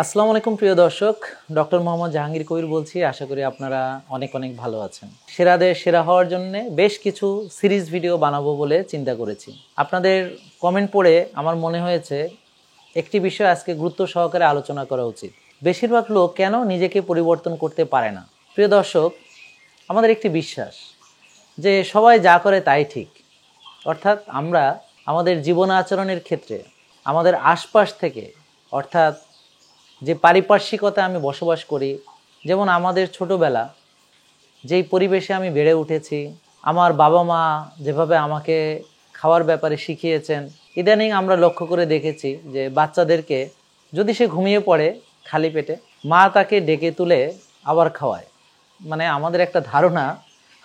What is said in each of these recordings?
আসসালামু আলাইকুম প্রিয় দর্শক, ডক্টর মোহাম্মদ জাহাঙ্গীর কবির বলছি। আশা করি আপনারা অনেক অনেক ভালো আছেন। সেরাদের সেরা হওয়ার জন্য বেশ কিছু সিরিজ ভিডিও বানাবো বলে চিন্তা করেছি। আপনাদের কমেন্ট পড়ে আমার মনে হয়েছে একটি বিষয় আজকে গুরুত্ব সহকারে আলোচনা করা উচিত। বেশিরভাগ লোক কেন নিজেকে পরিবর্তন করতে পারে না? প্রিয় দর্শক, আমাদের একটি বিশ্বাস যে সবাই যা করে তাই ঠিক। অর্থাৎ আমরা আমাদের জীবন আচরণের ক্ষেত্রে আমাদের আশপাশ থেকে, অর্থাৎ যে পারিপার্শ্বিকতা আমি বসবাস করি, যেমন আমাদের ছোটোবেলা যেই পরিবেশে আমি বেড়ে উঠেছি, আমার বাবা মা যেভাবে আমাকে খাওয়ার ব্যাপারে শিখিয়েছেন, ইদানিং আমরা লক্ষ্য করে দেখেছি যে বাচ্চাদেরকে যদি সে ঘুমিয়ে পড়ে খালি পেটে, মা তাকে ডেকে তুলে আবার খাওয়ায়। মানে আমাদের একটা ধারণা,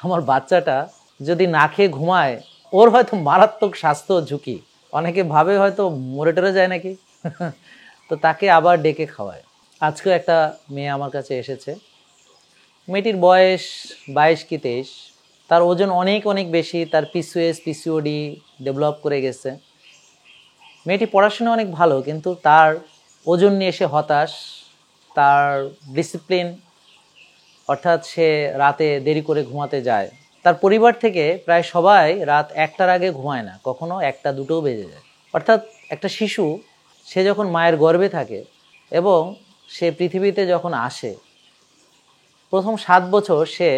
আমার বাচ্চাটা যদি না খেয়ে ঘুমায় ওর হয়তো মারাত্মক স্বাস্থ্য ঝুঁকি, অনেকে ভাবে হয়তো মরে টরে যায় নাকি তো তাকে আবার ডেকে খাওয়ায়। আজকেও একটা মেয়ে আমার কাছে এসেছে, মেয়েটির বয়স 22 কি 23, তার ওজন অনেক অনেক বেশি, তার পিসিওএস পিসিওডি ডেভেলপ করে গেছে। মেয়েটি পড়াশোনা অনেক ভালো, কিন্তু তার ওজন নিয়ে সে হতাশ। তার ডিসিপ্লিন, অর্থাৎ সে রাতে দেরি করে ঘুমাতে যায়। তার পরিবার থেকে প্রায় সবাই রাত 1টার আগে ঘুমায় না, কখনো 1টা 2টোও বেজে যায়। অর্থাৎ একটা শিশু, সে যখন মায়ের গর্ভে থাকে এবং সে পৃথিবীতে যখন আসে, প্রথম 7 বছর সে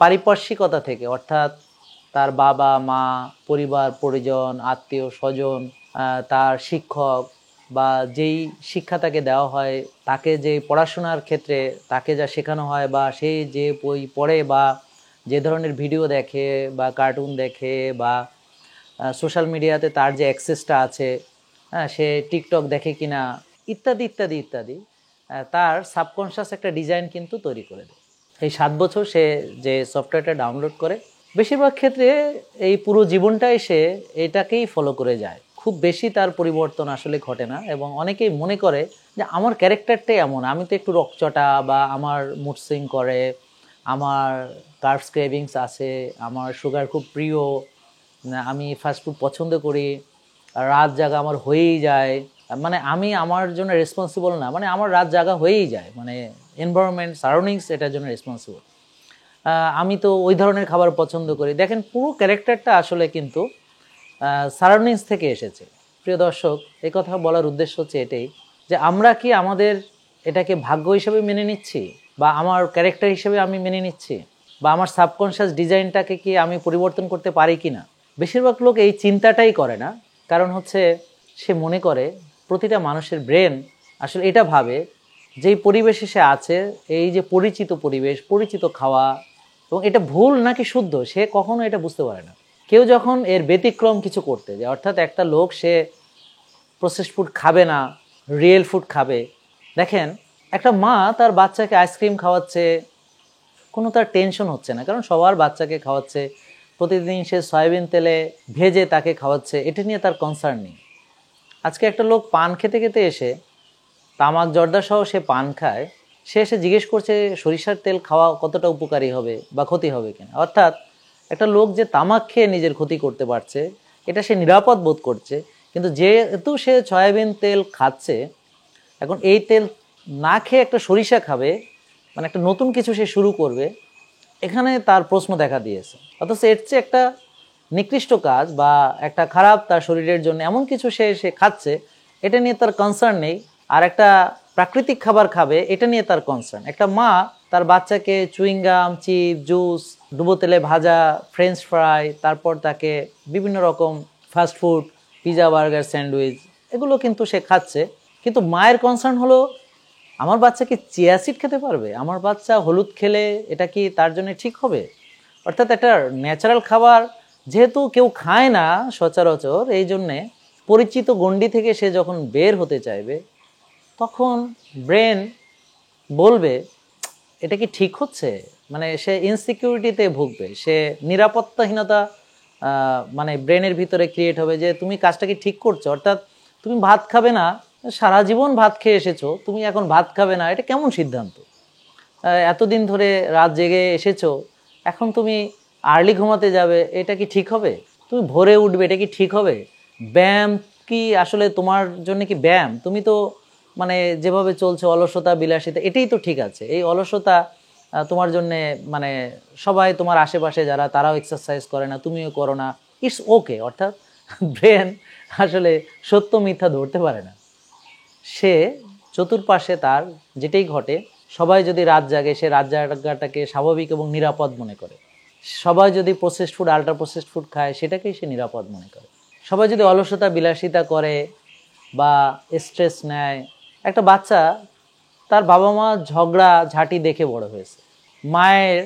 পারিপার্শ্বিকতা থেকে, অর্থাৎ তার বাবা মা, পরিবার পরিজন, আত্মীয় স্বজন, তার শিক্ষক বা যেই শিক্ষা তাকে দেওয়া হয়, তাকে যে পড়াশোনার ক্ষেত্রে তাকে যা শেখানো হয়, বা সে যে বই পড়ে বা যে ধরনের ভিডিও দেখে বা কার্টুন দেখে বা সোশ্যাল মিডিয়াতে তার যে অ্যাক্সেসটা আছে, হ্যাঁ, সে টিকটক দেখে কিনা, ইত্যাদি ইত্যাদি ইত্যাদি, তার সাবকনশাস একটা ডিজাইন কিন্তু তৈরি করে দেয়। এই 7 বছর সে যে সফটওয়্যারটা ডাউনলোড করে, বেশিরভাগ ক্ষেত্রে এই পুরো জীবনটাই সে এটাকেই ফলো করে যায়। খুব বেশি তার পরিবর্তন আসলে ঘটে না, এবং অনেকেই মনে করে যে আমার ক্যারেক্টারটাই এমন, আমি তো একটু রকচটা, বা আমার মুড সুইং করে, আমার কার্বস ক্রেভিংস আছে, আমার সুগার খুব প্রিয়, আমি ফাস্টফুড পছন্দ করি, রাত জাগা আমার হয়েই যায়, মানে আমি আমার জন্য রেসপন্সিবল না, মানে আমার রাত জাগা হয়েই যায়, মানে এনভায়রনমেন্ট সারাউন্ডিংস এটার জন্য রেসপন্সিবল, আমি তো ওই ধরনের খাবার পছন্দ করি। দেখেন, পুরো ক্যারেক্টারটা আসলে কিন্তু সারাউন্ডিংস থেকে এসেছে। প্রিয় দর্শক, এই কথা বলার উদ্দেশ্য হচ্ছে এটাই যে আমরা কি আমাদের এটাকে ভাগ্য হিসেবে মেনে নিচ্ছি, বা আমার ক্যারেক্টার হিসেবে আমি মেনে নিচ্ছি, বা আমার সাবকনশাস ডিজাইনটাকে কি আমি পরিবর্তন করতে পারি কি না? বেশিরভাগ লোক এই চিন্তাটাই করে না। কারণ হচ্ছে সে মনে করে প্রতিটা মানুষের ব্রেন আসলে এটা ভাবে, যেই পরিবেশে সে আছে, এই যে পরিচিত পরিবেশ, পরিচিত খাওয়া, এবং এটা ভুল নাকি শুদ্ধ সে কখনো এটা বুঝতে পারে না। কেউ যখন এর ব্যতিক্রম কিছু করতে যায়, অর্থাৎ একটা লোক সে প্রসেসড ফুড খাবে না, রিয়েল ফুড খাবে। দেখেন, একটা মা তার বাচ্চাকে আইসক্রিম খাওয়াচ্ছে, কোনো তার টেনশন হচ্ছে না, কারণ সবার বাচ্চাকে খাওয়াচ্ছে, প্রতিদিন সে সয়াবিন তেলে ভেজে তাকে খাওয়াচ্ছে, এটা নিয়ে তার কনসার্ন নেই। আজকে একটা লোক পান খেতে খেতে এসে, তামাক জর্দা সহ সে পান খায়, সে এসে জিজ্ঞেস করছে সরিষার তেল খাওয়া কতটা উপকারী হবে বা ক্ষতি হবে কিনা। অর্থাৎ একটা লোক যে তামাক খেয়ে নিজের ক্ষতি করতে পারছে, এটা সে নিরাপদ বোধ করছে, কিন্তু যেহেতু সে সয়াবিন তেল খাচ্ছে, এখন এই তেল না খেয়ে একটা সরিষা খাবে, মানে একটা নতুন কিছু সে শুরু করবে, এখানে তার প্রশ্ন দেখা দিয়েছে। অথচ এর চেয়ে একটা নিকৃষ্ট কাজ বা একটা খারাপ তার শরীরের জন্য এমন কিছু সে খাচ্ছে, এটা নিয়ে তার কনসার্ন নেই। আর একটা প্রাকৃতিক খাবার খাবে, এটা নিয়ে তার কনসার্ন। একটা মা তার বাচ্চাকে চুইংগাম, চিপ, জুস, ডুবো তেলে ভাজা, ফ্রেঞ্চ ফ্রাই, তারপর তাকে বিভিন্ন রকম fast food, pizza, burger, sandwich, এগুলো কিন্তু সে খাচ্ছে। কিন্তু মায়ের কনসার্ন হলো, আমার বাচ্চা কি চিয়া সিড খেতে পারবে? আমার বাচ্চা হলুদ খেলে এটা কি তার জন্য ঠিক হবে? অর্থাৎ একটা ন্যাচারাল খাবার যেহেতু কেউ খায় না সচরাচর, এই জন্যে পরিচিত গণ্ডি থেকে সে যখন বের হতে চাইবে, তখন ব্রেন বলবে এটা কি ঠিক হচ্ছে, মানে সে ইনসিকিউরিটিতে ভুগবে, সে নিরাপত্তাহীনতা মানে ব্রেনের ভিতরে ক্রিয়েট হবে যে তুমি কাজটা কি ঠিক করছো। অর্থাৎ তুমি ভাত খাবে না, সারা জীবন ভাত খেয়ে এসেছো, তুমি এখন ভাত খাবে না, এটা কেমন সিদ্ধান্ত? এতদিন ধরে রাত জেগে এসেছো, এখন তুমি আর্লি ঘুমাতে যাবে, এটা কি ঠিক হবে? তুমি ভোরে উঠবে, এটা কি ঠিক হবে? ব্যায়াম কি আসলে তোমার জন্য কি ব্যায়াম? তুমি তো মানে যেভাবে চলছে অলসতা বিলাসিতা, এটাই তো ঠিক আছে। এই অলসতা তোমার জন্যে মানে সবাই তোমার আশেপাশে যারা তারাও এক্সারসাইজ করে না, তুমিও করো না, ইটস ওকে। অর্থাৎ ব্রেন আসলে সত্য মিথ্যা ধরতে পারে না। সে চতুর্পাশে তার যেটাই ঘটে, সবাই যদি রাত জাগে সে রাত জাগাটাকে স্বাভাবিক এবং নিরাপদ মনে করে। সবাই যদি processed food ultra processed food খায় সেটাকেই সে নিরাপদ মনে করে। সবাই যদি অলসতা বিলাসিতা করে বা স্ট্রেস নেয়, একটা বাচ্চা তার বাবা মা ঝগড়া ঝাঁটি দেখে বড় হয়েছে, মায়ের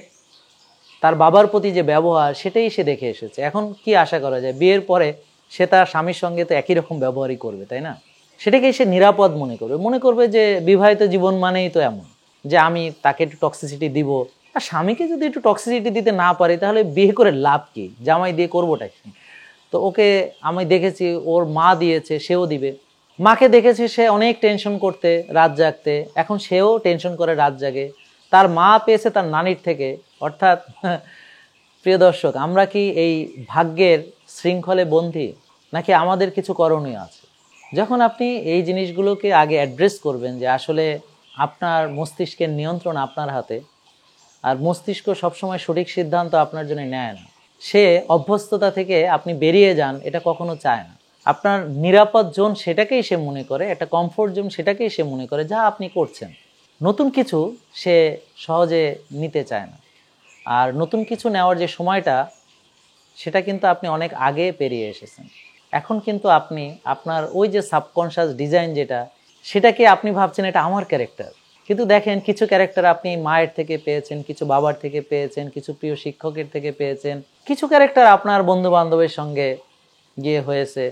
তার বাবার প্রতি যে ব্যবহার সেটাই সে দেখে এসেছে। এখন কি আশা করা যায় বিয়ের পরে সে তার স্বামীর সঙ্গে তো একই রকম ব্যবহারই করবে, তাই না? সেটাকেই সে নিরাপদ মনে করবে যে বিবাহিত জীবন মানেই তো এমন যে আমি তাকে একটু টক্সিসিটি দিব। আর স্বামীকে যদি একটু টক্সিসিটি দিতে না পারি তাহলে বিয়ে করে লাভ কি, জামাই দিয়ে করবোটা কি? তো ওকে আমি দেখেছি ওর মা দিয়েছে, সেও দিবে। মাকে দেখেছি সে অনেক টেনশন করতে, রাত জাগতে, এখন সেও টেনশন করে রাত জাগে। তার মা পেয়েছে তার নানির থেকে। অর্থাৎ প্রিয় দর্শক, আমরা কি এই ভাগ্যের শৃঙ্খলে বন্দী, নাকি আমাদের কিছু করণীয় আছে? যখন আপনি এই জিনিসগুলোকে আগে অ্যাড্রেস করবেন যে আসলে আপনার মস্তিষ্কের নিয়ন্ত্রণ আপনার হাতে, আর মস্তিষ্ক সবসময় সঠিক সিদ্ধান্ত আপনার জন্য নেয় না। সে অভ্যস্ততা থেকে আপনি বেরিয়ে যান এটা কখনো চায় না। আপনার নিরাপদ জোন সেটাকেই সে মনে করে, একটা কমফোর্ট জোন সেটাকেই সে মনে করে যা আপনি করছেন। নতুন কিছু সে সহজে নিতে চায় না। আর নতুন কিছু নেওয়ার যে সময়টা, সেটা কিন্তু আপনি অনেক আগে পেরিয়ে এসেছেন। এখন কিন্তু আপনি আপনার ওই যে সাবকনশাস ডিজাইন যেটা, সেটাকে আপনি ভাবছেন এটা আমার ক্যারেক্টার। কিন্তু দেখেন কিছু ক্যারেক্টার আপনি মায়ের থেকে পেয়েছেন, কিছু বাবার থেকে পেয়েছেন, কিছু প্রিয় শিক্ষকের থেকে পেয়েছেন, কিছু ক্যারেক্টার আপনার বন্ধু বান্ধবের সঙ্গে গিয়ে হয়েছে,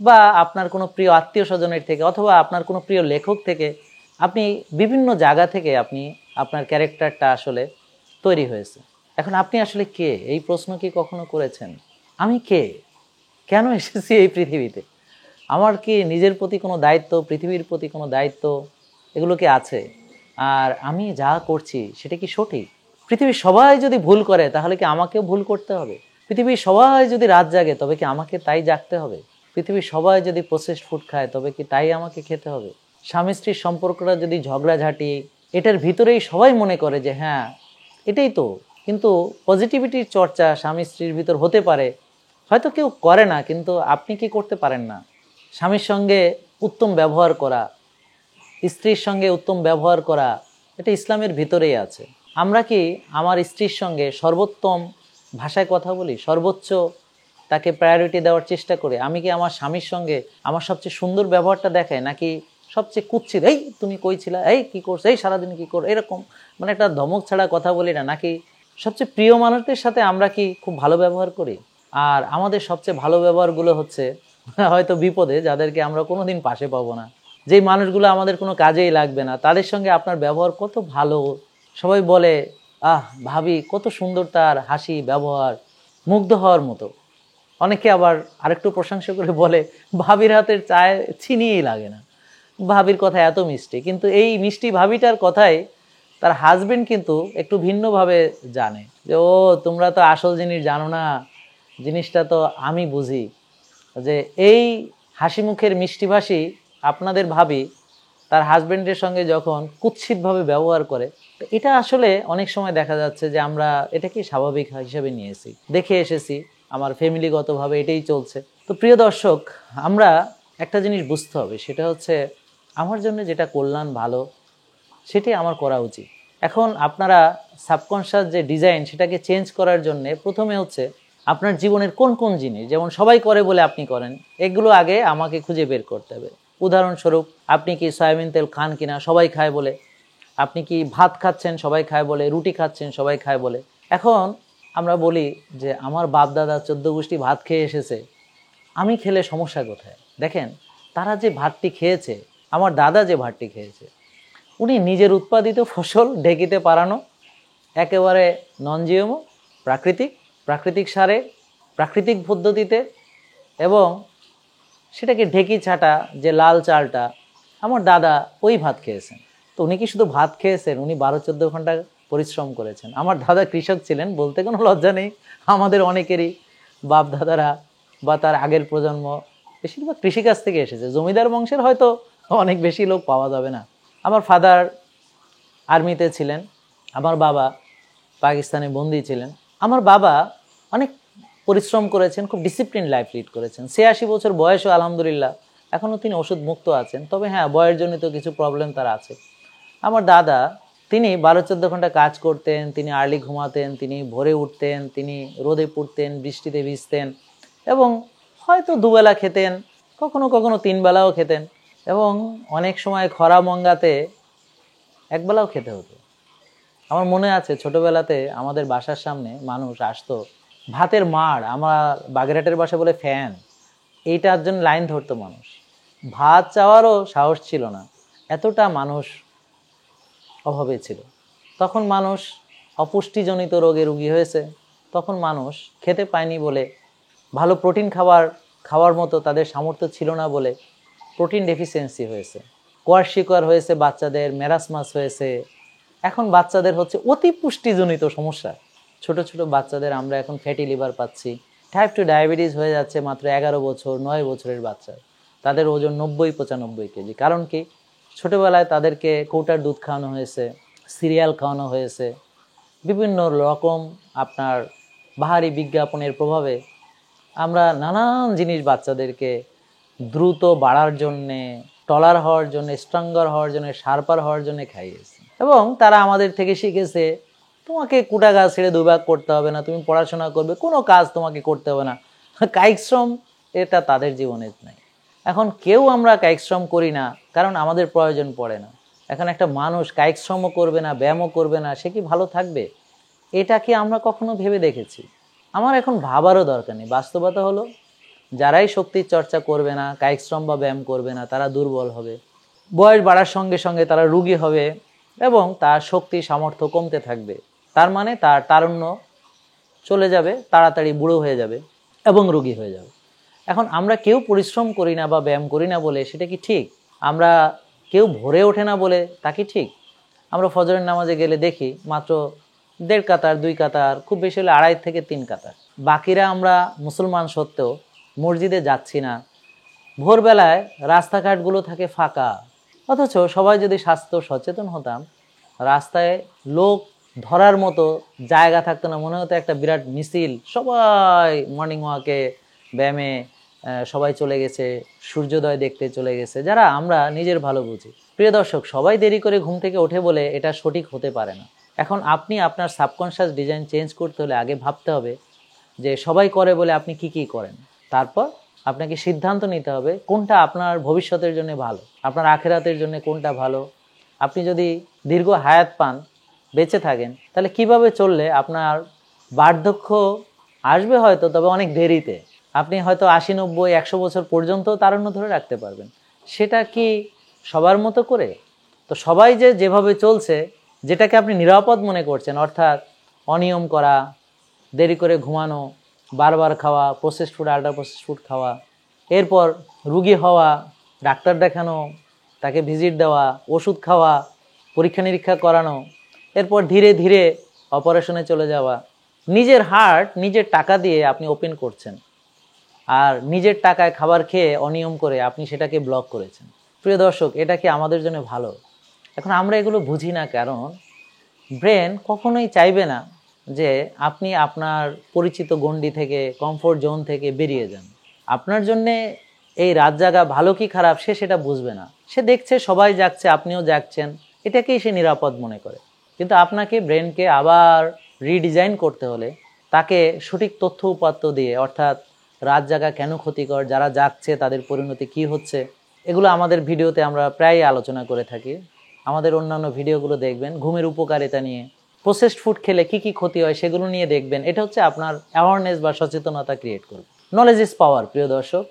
বা আপনার কোনো প্রিয় আত্মীয় স্বজনের থেকে, অথবা আপনার কোনো প্রিয় লেখক থেকে। আপনি বিভিন্ন জায়গা থেকে আপনি আপনার ক্যারেক্টারটা আসলে তৈরি হয়েছে। এখন আপনি আসলে কে, এই প্রশ্ন কি কখনো করেছেন? আমি কে, কেন এসেছি এই পৃথিবীতে, আমার কি নিজের প্রতি কোনো দায়িত্ব, পৃথিবীর প্রতি কোনো দায়িত্ব, এগুলো কি আছে? আর আমি যা করছি সেটা কি সঠিক? পৃথিবীর সবাই যদি ভুল করে তাহলে কি আমাকেও ভুল করতে হবে? পৃথিবীর সবাই যদি রাত জাগে তবে কি আমাকে তাই জাগতে হবে? পৃথিবীর সবাই যদি প্রসেসড ফুড খায় তবে কি তাই আমাকে খেতে হবে? স্বামী স্ত্রীর সম্পর্কটা যদি ঝগড়াঝাটি, এটার ভিতরেই সবাই মনে করে যে হ্যাঁ এটাই তো, কিন্তু পজিটিভিটির চর্চা স্বামী স্ত্রীর ভিতর হতে পারে, হয়তো কেউ করে না, কিন্তু আপনি কি করতে পারেন না? স্বামীর সঙ্গে উত্তম ব্যবহার করা, স্ত্রীর সঙ্গে উত্তম ব্যবহার করা, এটা ইসলামের ভিতরেই আছে। আমরা কি আমার স্ত্রীর সঙ্গে সর্বোত্তম ভাষায় কথা বলি, সর্বোচ্চ তাকে প্রায়োরিটি দেওয়ার চেষ্টা করি? আমি কি আমার স্বামীর সঙ্গে আমার সবচেয়ে সুন্দর ব্যবহারটা দেখাই, নাকি সবচেয়ে কুৎসিত, এই তুমি কই ছিলা, এই কী করছো, এই সারাদিন কী করো, এরকম মানে একটা ধমক ছাড়া কথা বলি না? নাকি সবচেয়ে প্রিয় মানুষদের সাথে আমরা কি খুব ভালো ব্যবহার করি? আর আমাদের সবচেয়ে ভালো ব্যবহারগুলো হচ্ছে হয়তো বিপদে, যাদেরকে আমরা কোনোদিন পাশে পাবো না, যেই মানুষগুলো আমাদের কোনো কাজেই লাগবে না, তাদের সঙ্গে আপনার ব্যবহার কত ভালো। সবাই বলে আহ ভাবি কত সুন্দর তার হাসি, ব্যবহার, মুগ্ধ হওয়ার মতো। অনেকে আবার আরেকটু প্রশংসা করে বলে ভাবির হাতের চায় চিনিই লাগে না, ভাবির কথা এত মিষ্টি। কিন্তু এই মিষ্টি ভাবিটার কথাই তার হাজবেন্ড কিন্তু একটু ভিন্নভাবে জানে যে ও তোমরা তো আসল জিনিস জানো না, জিনিসটা তো আমি বুঝি। যে এই হাসি মুখের মিষ্টিভাষী আপনাদের ভাবি তার হাজবেন্ডের সঙ্গে যখন কুৎসিতভাবে ব্যবহার করে, এটা আসলে অনেক সময় দেখা যাচ্ছে যে আমরা এটাকে স্বাভাবিক হিসেবে নিয়েছি, দেখে এসেছি, আমার ফ্যামিলিগতভাবে এটাই চলছে। তো প্রিয় দর্শক, আমরা একটা জিনিস বুঝতে হবে, সেটা হচ্ছে আমার জন্য যেটা কল্যাণ ভালো সেটাই আমার করা উচিত। এখন আপনারা সাবকনশাস যে ডিজাইন সেটাকে চেঞ্জ করার জন্য প্রথমে হচ্ছে আপনার জীবনের কোন কোন জিনিস, যেমন সবাই করে বলে আপনি করেন, এগুলো আগে আমাকে খুঁজে বের করতে হবে। উদাহরণস্বরূপ, আপনি কি সয়াবিন তেল খান কিনা, সবাই খায় বলে। আপনি কি ভাত খাচ্ছেন, সবাই খায় বলে। রুটি খাচ্ছেন, সবাই খায় বলে। এখন আমরা বলি যে আমার বাপ দাদা 14 গোষ্ঠী ভাত খেয়ে এসেছে, আমি খেলে সমস্যা কোথায়? দেখেন তারা যে ভাতটি খেয়েছে, আমার দাদা যে ভাতটি খেয়েছে, উনি নিজের উৎপাদিত ফসল ঢেকিতে পারানো, একেবারে নন জিএমও, প্রাকৃতিক সারে, প্রাকৃতিক পদ্ধতিতে, এবং সেটাকে ঢেকি ছাটা যে লাল চালটা, আমার দাদা ওই ভাত খেয়েছেন। তো উনি কি শুধু ভাত খেয়েছেন, উনি 12-14 ঘন্টা পরিশ্রম করেছেন। আমার দাদা কৃষক ছিলেন, বলতে কোনো লজ্জা নেই। আমাদের অনেকেরই বাপ দাদারা বা তার আগের প্রজন্ম বেশিরভাগ কৃষিকাজ থেকে এসেছে। জমিদার বংশের হয়তো অনেক বেশি লোক পাওয়া যাবে না। আমার ফাদার আর্মিতে ছিলেন, আমার বাবা পাকিস্তানে বন্দী ছিলেন। আমার বাবা অনেক পরিশ্রম করেছেন, খুব ডিসিপ্লিন লাইফ লিড করেছেন। ৮৬ বছর বয়সও আলহামদুলিল্লাহ এখনও তিনি ওষুধ মুক্ত আছেন। তবে হ্যাঁ, বয়সজনিত কিছু প্রবলেম তার আছে। আমার দাদা, তিনি ১২-১৪ ঘন্টা কাজ করতেন, তিনি আর্লি ঘুমাতেন, তিনি ভোরে উঠতেন, তিনি রোদে পুড়তেন, বৃষ্টিতে ভিজতেন এবং হয়তো দুবেলা খেতেন, কখনো কখনো ৩ বেলাও খেতেন এবং অনেক সময় খরা মঙ্গাতে একবেলাও খেতে হতো। আমার মনে আছে ছোটবেলাতে আমাদের বাসার সামনে মানুষ আসতো, ভাতের মাড়, আমরা বাগেরহাটের বাসায় বলে ফ্যান, এইটার জন্য লাইন ধরতো মানুষ। ভাত চাওয়ারও সাহস ছিল না, এতটা মানুষ অভাবে ছিল। তখন মানুষ অপুষ্টিজনিত রোগে রোগী হয়েছে, তখন মানুষ খেতে পায়নি বলে, ভালো প্রোটিন খাওয়ার মতো তাদের সামর্থ্য ছিল না বলে প্রোটিন ডেফিসিয়েন্সি হয়েছে, কোয়ারশিকার হয়েছে বাচ্চাদের, মেরাসমাস হয়েছে। এখন বাচ্চাদের হচ্ছে অতি পুষ্টিজনিত সমস্যা। ছোট ছোট বাচ্চাদের আমরা এখন ফ্যাটি লিভার পাচ্ছি, টাইপ 2 ডায়াবেটিস হয়ে যাচ্ছে মাত্র 11 বছর 9 বছরের বাচ্চা, তাদের ওজন 90-95 কেজি। কারণ কি? ছোটোবেলায় তাদেরকে কৌটার দুধ খাওয়ানো হয়েছে, সিরিয়াল খাওয়ানো হয়েছে, বিভিন্ন রকম আপনার বাহারি বিজ্ঞাপনের প্রভাবে আমরা নানান জিনিস বাচ্চাদেরকে দ্রুত বাড়ার জন্যে, টলার হওয়ার জন্য, স্ট্রঙ্গার হওয়ার জন্য, শার্পার হওয়ার জন্য খাইয়েছি। এবং তারা আমাদের থেকে শিখেছে তোমাকে কুটা গাছ ছেড়ে দুভাগ করতে হবে না, তুমি পড়াশোনা করবে, কোনো কাজ তোমাকে করতে হবে না। কায়িক শ্রম এটা তাদের জীবনে নাই। এখন কেউ আমরা কায়িক শ্রম করি না, কারণ আমাদের প্রয়োজন পড়ে না। এখন একটা মানুষ কায়িক শ্রমও করবে না, ব্যায়ামও করবে না, সে কি ভালো থাকবে? এটা কি আমরা কখনো ভেবে দেখেছি? আমার এখন ভাবারও দরকার নেই। বাস্তবতা হলো, যারাই শক্তির চর্চা করবে না, কায়িক শ্রম বা ব্যায়াম করবে না, তারা দুর্বল হবে, বয়স বাড়ার সঙ্গে সঙ্গে তারা রোগী হবে এবং তার শক্তি সামর্থ্য কমতে থাকবে। তার মানে তার তারুণ্য চলে যাবে, তাড়াতাড়ি বুড়ো হয়ে যাবে এবং রোগী হয়ে যাবে। এখন আমরা কেউ পরিশ্রম করি না বা ব্যায়াম করি না বলে সেটা কি ঠিক? আমরা কেউ ভোরে ওঠে না বলে তা কি ঠিক? আমরা ফজরের নামাজে গেলে দেখি মাত্র 1.5 কাতার 2 কাতার, খুব বেশি হলে 2.5 থেকে 3 কাতার। বাকিরা আমরা মুসলমান সত্ত্বেও মসজিদে যাচ্ছি না। ভোরবেলায় রাস্তাঘাটগুলো থাকে ফাঁকা, অথচ সবাই যদি স্বাস্থ্য সচেতন হতাম, রাস্তায় লোক ধরার মতো জায়গা থাকতো না। মনে হতো একটা বিরাট মিছিল, সবাই মর্নিং ওয়াকে, ব্যায়ামে সবাই চলে গেছে, সূর্যোদয় দেখতে চলে গেছে, যারা আমরা নিজের ভালো বুঝি। প্রিয় দর্শক, সবাই দেরি করে ঘুম থেকে ওঠে বলে এটা সঠিক হতে পারে না। এখন আপনি আপনার সাবকনশিয়াস ডিজাইন চেঞ্জ করতে হলে আগে ভাবতে হবে যে সবাই করে বলে আপনি কি কি করেন। তারপর আপনাকে সিদ্ধান্ত নিতে হবে কোনটা আপনার ভবিষ্যতের জন্য ভালো, আপনার আখেরাতের জন্য কোনটা ভালো। আপনি যদি দীর্ঘ হায়াত পান, বেঁচে থাকেন, তাহলে কিভাবে চললে আপনার বার্ধক্য আসবে হয়তো, তবে অনেক দেরিতে। আপনি হয়তো 80, 90, 100 বছর পর্যন্ত তারুণ্য ধরে রাখতে পারবেন। সেটা কি সবার মতো করে? তো সবাই যেভাবে চলছে, যেটাকে আপনি নিরাপদ মনে করছেন, অর্থাৎ অনিয়ম করা, দেরি করে ঘুমানো, বারবার খাওয়া processed food, ultra processed food খাওয়া, এরপর রুগী হওয়া, ডাক্তার দেখানো, তাকে ভিজিট দেওয়া, ওষুধ খাওয়া, পরীক্ষা নিরীক্ষা করানো, এরপর ধীরে ধীরে অপারেশনে চলে যাওয়া। নিজের হার্ট নিজের টাকা দিয়ে আপনি ওপেন করছেন, আর নিজের টাকায় খাবার খেয়ে অনিয়ম করে আপনি সেটাকে ব্লক করেছেন। প্রিয় দর্শক, এটা কি আমাদের জন্য ভালো? এখন আমরা এগুলো বুঝি না, কারণ ব্রেন কখনোই চাইবে না যে আপনি আপনার পরিচিত গণ্ডি থেকে, কমফোর্ট জোন থেকে বেরিয়ে যান। আপনার জন্যে এই রাত জাগা ভালো কি খারাপ সে সেটা বুঝবে না। সে দেখছে সবাই জাগছে, আপনিও জাগছেন, এটাকেই সে নিরাপদ মনে করে। কিন্তু আপনাকে, ব্রেনকে আবার রিডিজাইন করতে হলে তাকে সঠিক তথ্য উপাত্ত দিয়ে, অর্থাৎ রাত জাগা কেন ক্ষতিকর, যারা জাগছে তাদের পরিণতি কি হচ্ছে, এগুলো আমাদের ভিডিওতে আমরা প্রায় আলোচনা করে থাকি। আমাদের অন্যান্য ভিডিওগুলো দেখবেন, ঘুমের উপকারিতা নিয়ে, প্রসেসড ফুড খেলে কি কি ক্ষতি হয় সেগুলো নিয়ে দেখবেন। এটা হচ্ছে আপনার অ্যাওয়ারনেস বা সচেতনতা ক্রিয়েট করবে। Knowledge is power. প্রিয় দর্শক,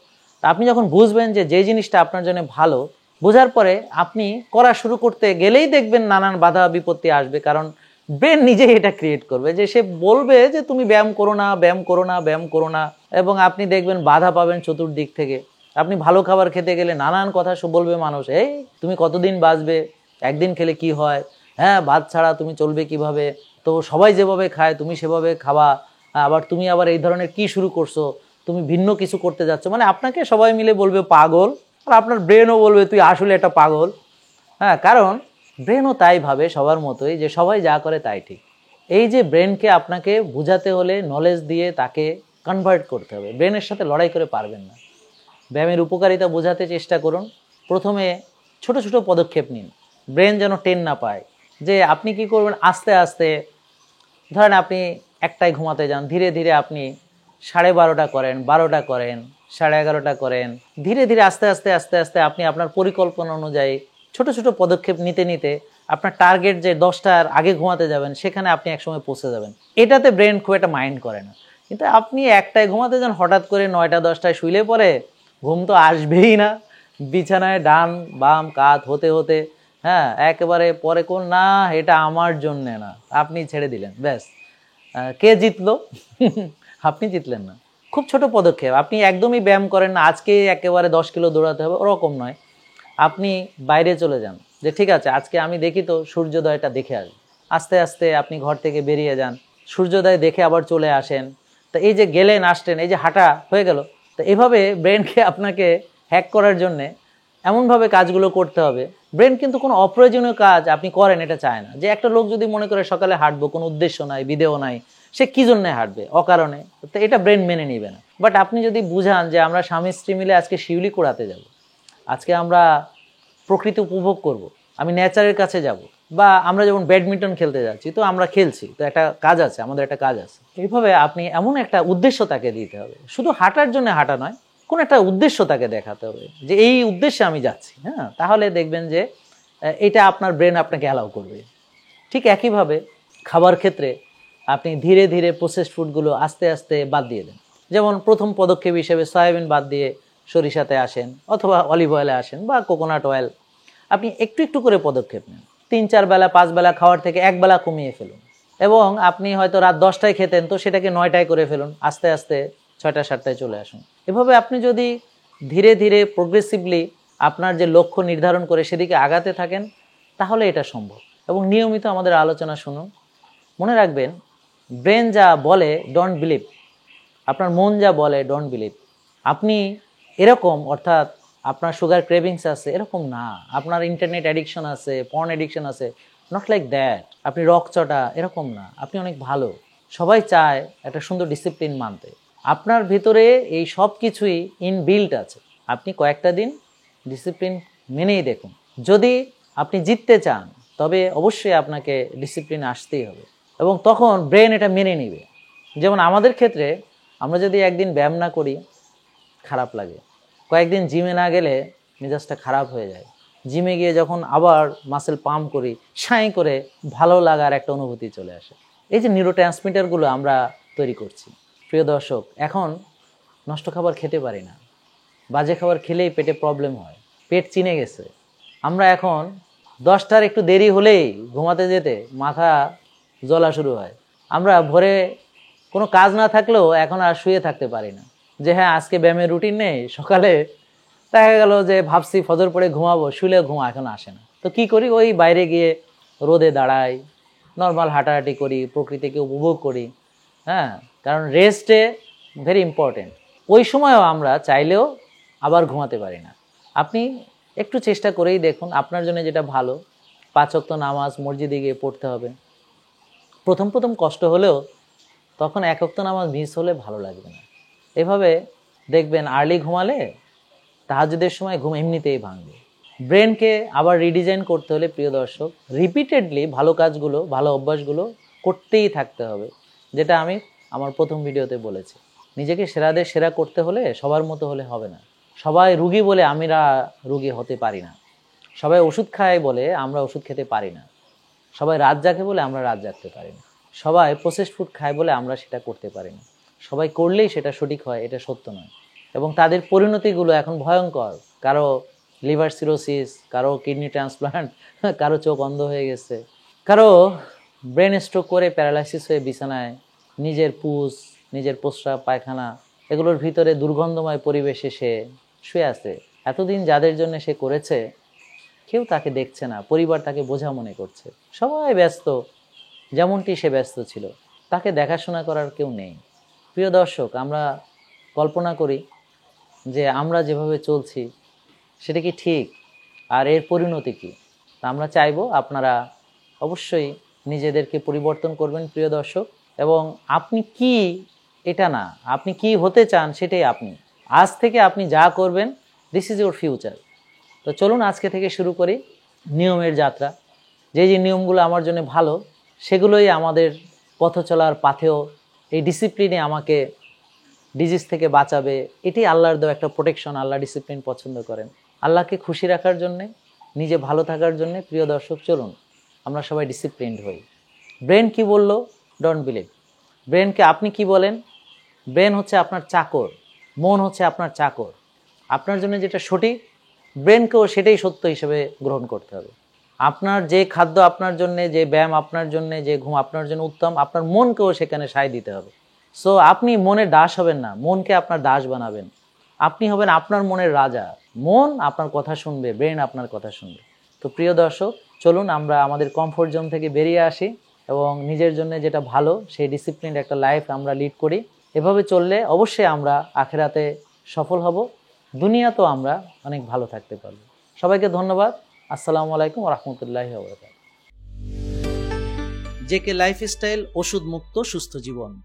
আপনি যখন বুঝবেন যে জিনিসটা আপনার জন্য ভালো, বোঝার পরে আপনি করা শুরু করতে গেলেই দেখবেন নানান বাধা বিপত্তি আসবে, কারণ ব্রেন নিজেই এটা ক্রিয়েট করবে যে সে বলবে যে তুমি ব্যায়াম করো না, ব্যায়াম করো না, ব্যায়াম করো না, এবং আপনি দেখবেন বাধা পাবেন চতুর্দিক থেকে। আপনি ভালো খাবার খেতে গেলে নানান কথা বলবে মানুষ, এই তুমি কতদিন বাঁচবে, একদিন খেলে কি হয়, হ্যাঁ ভাত ছাড়া তুমি চলবে কিভাবে, তো সবাই যেভাবে খায় তুমি সেভাবে খাওয়া, আবার তুমি আবার এই ধরনের কি শুরু করছো, তুমি ভিন্ন কিছু করতে যাচ্ছ। মানে আপনাকে সবাই মিলে বলবে পাগল, আর আপনার ব্রেনও বলবে তুই আসলে একটা পাগল। হ্যাঁ, কারণ ব্রেনও তাই ভাবে সবার মতোই, যে সবাই যা করে তাই ঠিক। এই যে ব্রেনকে আপনাকে বোঝাতে হলে নলেজ দিয়ে তাকে কনভার্ট করতে হবে, ব্রেনের সাথে লড়াই করে পারবেন না। ব্যায়ামের উপকারিতা বোঝাতে চেষ্টা করুন। প্রথমে ছোট ছোট পদক্ষেপ নিন, ব্রেন যেন টেন না পায়। যে আপনি কি করবেন, আস্তে আস্তে ধরেন আপনি একটায় ঘুমাতে যান, ধীরে ধীরে আপনি 12:30 করেন, 12টা করেন, 11:30 করেন, ধীরে ধীরে আস্তে আস্তে আস্তে আস্তে আপনি আপনার পরিকল্পনা অনুযায়ী ছোট ছোট পদক্ষেপ নিতে নিতে আপনার টার্গেট যে 10টার আগে ঘুমাতে যাবেন সেখানে আপনি একসময় পৌঁছে যাবেন। এটাতে ব্রেন খুব একটা মাইন্ড করে না। কিন্তু আপনি একটায় ঘুমাতে যান, হঠাৎ করে 9টা 10টায় শুইলে পরে ঘুম তো আসবেই না, বিছানায় ডান বাম কাত হতে হতে হ্যাঁ একেবারে পরে কোন না এটা আমার জন্যে না, আপনি ছেড়ে দিলেন, ব্যাস। কে জিতলো? আপনি জিতলেন না। খুব ছোট পদক্ষেপ, আপনি একদমই ব্যায়াম করেন না, আজকে একেবারে 10 কিলো দৌড়াতে হবে ওরকম নয়। আপনি বাইরে চলে যান, যে ঠিক আছে আজকে আমি দেখি তো সূর্যোদয়টা দেখে আসি। আস্তে আস্তে আপনি ঘর থেকে বেরিয়ে যান, সূর্যোদয় দেখে আবার চলে আসেন। তো এই যে গেলেন আসলেন, এই যে হাঁটা হয়ে গেল। তো এভাবে ব্রেনকে আপনাকে হ্যাক করার জন্যে এমনভাবে কাজগুলো করতে হবে। ব্রেন কিন্তু কোনো অপ্রয়োজনীয় কাজ আপনি করেন এটা চায় না। যে একটা লোক যদি মনে করে সকালে হাঁটবো, কোনো উদ্দেশ্য নাই, বিধেয় নাই, সে কী জন্যে হাঁটবে অকারণে, তো এটা ব্রেন মেনে নিবে না। বাট আপনি যদি বুঝান যে আমরা স্বামী স্ত্রী মিলে আজকে শিউলি কুড়াতে যাব, আজকে আমরা প্রকৃতি উপভোগ করব, আমি নেচারের কাছে যাব, বা আমরা যেমন ব্যাডমিন্টন খেলতে যাচ্ছি, তো আমরা খেলছি, তো একটা কাজ আছে, আমাদের একটা কাজ আছে। এইভাবে আপনি এমন একটা উদ্দেশ্য তাকে দিতে হবে, শুধু হাঁটার জন্য হাঁটা নয়, কোন একটা উদ্দেশ্য তাকে দেখাতে হবে যে এই উদ্দেশ্যে আমি যাচ্ছি। হ্যাঁ, তাহলে দেখবেন যে এটা আপনার ব্রেন আপনাকে অ্যালাউ করবে। ঠিক একইভাবে খাবার ক্ষেত্রে আপনি ধীরে ধীরে প্রসেসড ফুডগুলো আস্তে আস্তে বাদ দিয়ে দেন। যেমন প্রথম পদক্ষেপ হিসেবে সয়াবিন বাদ দিয়ে সরিষাতে আসেন, অথবা অলিভ অয়েলে আসেন, বা কোকোনাট অয়েল। আপনি একটু একটু করে পদক্ষেপ নেন। 3-4 বেলা 5 বেলা খাওয়ার থেকে 1 বেলা কমিয়ে ফেলুন। এবং আপনি হয়তো রাত 10টায় খেতেন, তো সেটাকে 9টায় করে ফেলুন, আস্তে আস্তে 6টা 7টায় চলে আসুন। এভাবে আপনি যদি ধীরে ধীরে প্রোগ্রেসিভলি আপনার যে লক্ষ্য নির্ধারণ করে সেদিকে আগাতে থাকেন, তাহলে এটা সম্ভব। এবং নিয়মিত আমাদের আলোচনা শুনুন। মনে রাখবেন, ব্রেন যা বলে ডোন্ট বিলিভ, আপনার মন যা বলে ডোন্ট বিলিভ। আপনি এরকম, অর্থাৎ আপনার সুগার ক্রেভিংস আছে এরকম না, আপনার ইন্টারনেট অ্যাডিকশন আছে, পর্ন অ্যাডিকশন আছে, নট লাইক দ্যাট। আপনি রকচটা এরকম না, আপনি অনেক ভালো। সবাই চায় একটা সুন্দর ডিসিপ্লিন মানতে, আপনার ভিতরে এই সব কিছুই ইনবিল্ট আছে। আপনি কয়েকটা দিন ডিসিপ্লিন মেনেই দেখুন। যদি আপনি জিততে চান তবে অবশ্যই আপনাকে ডিসিপ্লিন আসতেই হবে, এবং তখন ব্রেন এটা মেনে নেবে। যেমন আমাদের ক্ষেত্রে আমরা যদি একদিন ব্যায়াম না করি খারাপ লাগে, কয়েকদিন জিমে না গেলে মেজাজটা খারাপ হয়ে যায়, জিমে গিয়ে যখন আবার মাসেল পাম্প করি সাঁই করে ভালো লাগার একটা অনুভূতি চলে আসে। এই যে নিউরোট্রান্সমিটারগুলো আমরা তৈরি করছি। প্রিয় দর্শক, এখন নষ্ট খাবার খেতে পারি না, বাজে খাবার খেলেই পেটে প্রবলেম হয়, পেট চিনে গেছে। আমরা এখন 10টার একটু দেরি হলেই ঘুমাতে যেতে মাথা জ্বলা শুরু হয়। আমরা ভোরে কোনো কাজ না থাকলেও এখন আর শুয়ে থাকতে পারি না, যে হ্যাঁ আজকে ব্যায়ামের রুটিন নেই, সকালে দেখা গেল যে ভাবছি ফজর পরে ঘুমাবো, শুলে ঘুম এখন আসে না। তো কি করি, ওই বাইরে গিয়ে রোদে দাঁড়াই, নর্মাল হাঁটাহাঁটি করি, প্রকৃতিকে উপভোগ করি। হ্যাঁ, কারণ রেস্টে ভেরি ইম্পর্টেন্ট। ওই সময়ও আমরা চাইলেও আবার ঘুমাতে পারি না। আপনি একটু চেষ্টা করেই দেখুন আপনার জন্য যেটা ভালো। 5 ওয়াক্ত নামাজ মসজিদে গিয়ে পড়তে হবে। প্রথম প্রথম কষ্ট হলেও তখন 1 ওয়াক্ত নামাজ মিস হলে ভালো লাগবে না। এভাবে দেখবেন আর্লি ঘুমালে তাহাজ্জুদের সময় ঘুম এমনিতেই ভাঙবে। ব্রেনকে আবার রিডিজাইন করতে হলে প্রিয় দর্শক, রিপিটেডলি ভালো কাজগুলো, ভালো অভ্যাসগুলো করতেই থাকতে হবে। যেটা আমি আমার প্রথম ভিডিওতে বলেছি, নিজেকে সেরাদের সেরা করতে হলে সবার মতো হলে হবে না। সবাই রুগী বলে আমরা রুগী হতে পারি না, সবাই ওষুধ খায় বলে আমরা ওষুধ খেতে পারি না, সবাই রাত জাগে বলে আমরা রাত জাগতে পারি না, সবাই প্রসেসড ফুড খায় বলে আমরা সেটা করতে পারি না। সবাই করলেই সেটা সঠিক হয় এটা সত্য নয়। এবং তাদের পরিণতিগুলো এখন ভয়ঙ্কর। কারো লিভার সিরোসিস, কারো কিডনি ট্রান্সপ্লান্ট, কারো চোখ অন্ধ হয়ে গেছে, কারো ব্রেন স্ট্রোক করে প্যারালাইসিস হয়ে বিছানায়, নিজের পুজ, নিজের প্রস্রাব পায়খানা এগুলোর ভিতরে দুর্গন্ধময় পরিবেশে সে শুয়ে আছে। এতদিন যাদের জন্য সে করেছে কেউ তাকে দেখছে না, পরিবার তাকে বোঝা মনে করছে, সবাই ব্যস্ত যেমনটি সে ব্যস্ত ছিল, তাকে দেখাশোনা করার কেউ নেই। প্রিয় দর্শক, আমরা কল্পনা করি যে আমরা যেভাবে চলছি সেটা কি ঠিক? আর এর পরিণতি কী? তা আমরা চাইবো আপনারা অবশ্যই নিজেদেরকে পরিবর্তন করবেন প্রিয় দর্শক। এবং আপনি কি এটা না, আপনি কি হতে চান সেটাই আপনি। আজ থেকে আপনি যা করবেন, দিস ইজ ইউর ফিউচার। তো চলুন আজকে থেকে শুরু করি নিয়মের যাত্রা। যে যে নিয়মগুলো আমার জন্য ভালো, সেগুলোই আমাদের পথ চলার পাথেও, এই ডিসিপ্লিনে আমাকে ডিজিজ থেকে বাঁচাবে। এটি আল্লাহর দেওয়া একটা প্রোটেকশন। আল্লাহ ডিসিপ্লিন পছন্দ করেন। আল্লাহকে খুশি রাখার জন্যে, নিজে ভালো থাকার জন্যে প্রিয় দর্শক চলুন আমরা সবাই ডিসিপ্লিনড হই। ব্রেন কি বলল? Don't believe. ব্রেনকে আপনি কি বলেন? ব্রেন হচ্ছে আপনার চাকর, মন হচ্ছে আপনার চাকর। আপনার জন্য যেটা সঠিক, ব্রেনকেও সেটাই সত্য হিসেবে গ্রহণ করতে হবে। আপনার যে খাদ্য আপনার জন্য, যে ব্যায়াম আপনার জন্য, যে ঘুম আপনার জন্য উত্তম, আপনার মনকেও সেখানে সায় দিতে হবে। সো আপনি মনের দাস হবেন না, মনকে আপনার দাস বানাবেন। আপনি হবেন আপনার মনের রাজা। মন আপনার কথা শুনবে, ব্রেন আপনার কথা শুনবে। তো প্রিয় দর্শক চলুন আমরা আমাদের কমফোর্ট জোন থেকে বেরিয়ে আসি এবং নিজের জন্য যেটা ভালো সেই ডিসিপ্লিনড একটা লাইফ আমরা লিড করি। এভাবে চললে অবশ্যই আমরা আখিরাতে সফল হব, দুনিয়াতেও আমরা অনেক ভালো থাকতে পারব। সবাইকে ধন্যবাদ। আসসালামু আলাইকুম ওয়া রাহমাতুল্লাহি ওয়া বারাকাতুহু। জেকে লাইফস্টাইল, ওষুধ মুক্ত সুস্থ জীবন।